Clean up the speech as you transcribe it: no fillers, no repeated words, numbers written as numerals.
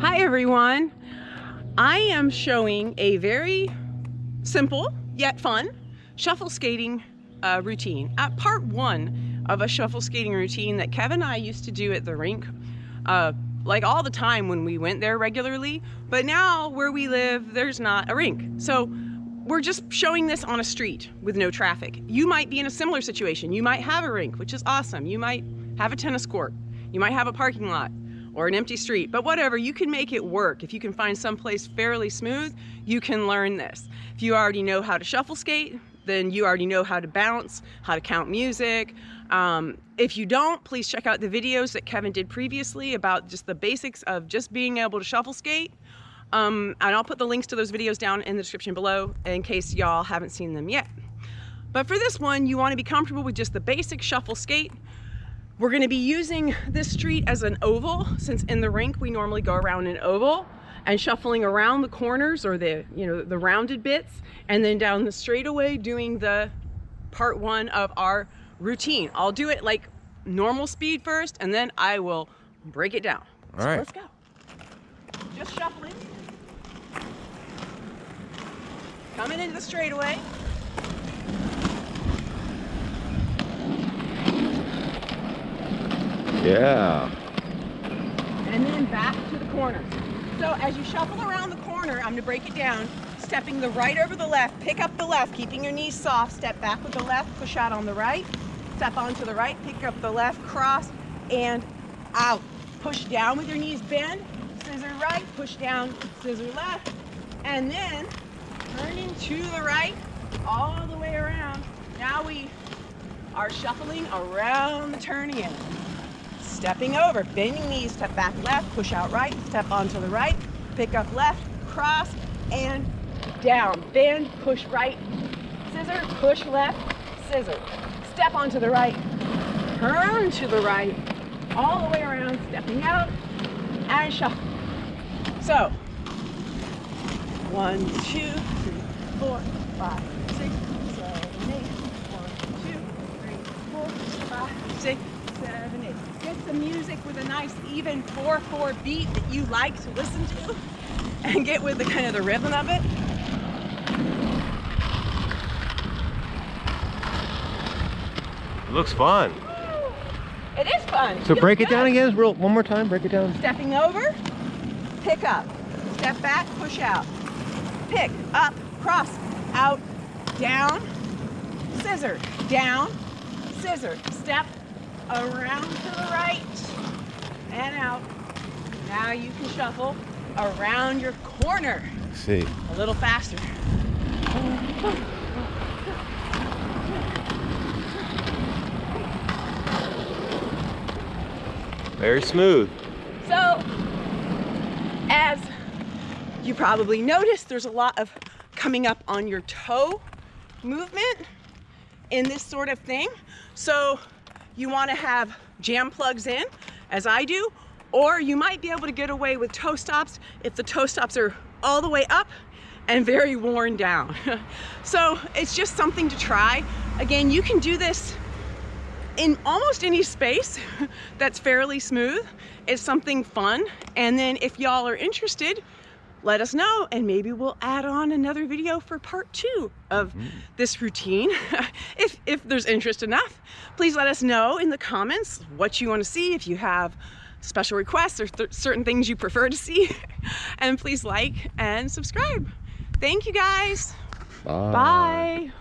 Hi everyone. I am showing a very simple yet fun shuffle skating routine. Part one of a shuffle skating routine that Kevin and I used to do at the rink like all the time when we went there regularly, but now where we live there's not a rink. So we're just showing this on a street with no traffic. You might be in a similar situation. You might have a rink, which is awesome. You might have a tennis court. You might have a parking lot or an empty street, but whatever, you can make it work. If you can find someplace fairly smooth, you can learn this. If you already know how to shuffle skate, then you already know how to bounce, how to count music. If you don't, please check out the videos that Kevin did previously about just the basics of just being able to shuffle skate. And I'll put the links to those videos down in the description below in case y'all haven't seen them yet. But for this one, you want to be comfortable with just the basic shuffle skate. We're going to be using this street as an oval, since in the rink we normally go around an oval and shuffling around the corners or the rounded bits, and then down the straightaway doing the part one of our routine. I'll do it like normal speed first, and then I will break it down. All right. Let's go. Just shuffling. Coming into the straightaway. Yeah. And then back to the corners. So as you shuffle around the corner, I'm gonna break it down, stepping the right over the left, pick up the left, keeping your knees soft, step back with the left, push out on the right, step onto the right, pick up the left, cross, and out. Push down with your knees bend, scissor right, push down, scissor left, and then turning to the right, all the way around. Now we are shuffling around the turn again. Stepping over, bending knees, step back left, push out right, step onto the right, pick up left, cross, and down. Bend, push right, scissor, push left, scissor. Step onto the right, turn to the right, all the way around, stepping out, and shuffle. So, 1, 2, 3, 4, 5, 6, 7, 8. 1, 2, 3, 4, 5, 6, 7, 8. Get some music with a nice even 4/4 beat that you like to listen to, and get with the kind of the rhythm of it. It looks fun. It is fun. So Feels break it good. down again, one more time, break it down. Stepping over, pick up, step back, push out, pick up, cross, out, down, scissor, down, scissor, step around to the right and out. Now you can shuffle around your corner. Let's see. A little faster. Very smooth. So, as you probably noticed, there's a lot of coming up on your toe movement in this sort of thing. So you want to have jam plugs in, as I do, or you might be able to get away with toe stops if the toe stops are all the way up and very worn down. So it's just something to try. Again, you can do this in almost any space that's fairly smooth. It's something fun. And then if y'all are interested, let us know, and maybe we'll add on another video for part 2 of this routine. If there's interest enough, please let us know in the comments what you want to see, if you have special requests or certain things you prefer to see. And please like and subscribe. Thank you guys. Bye. Bye.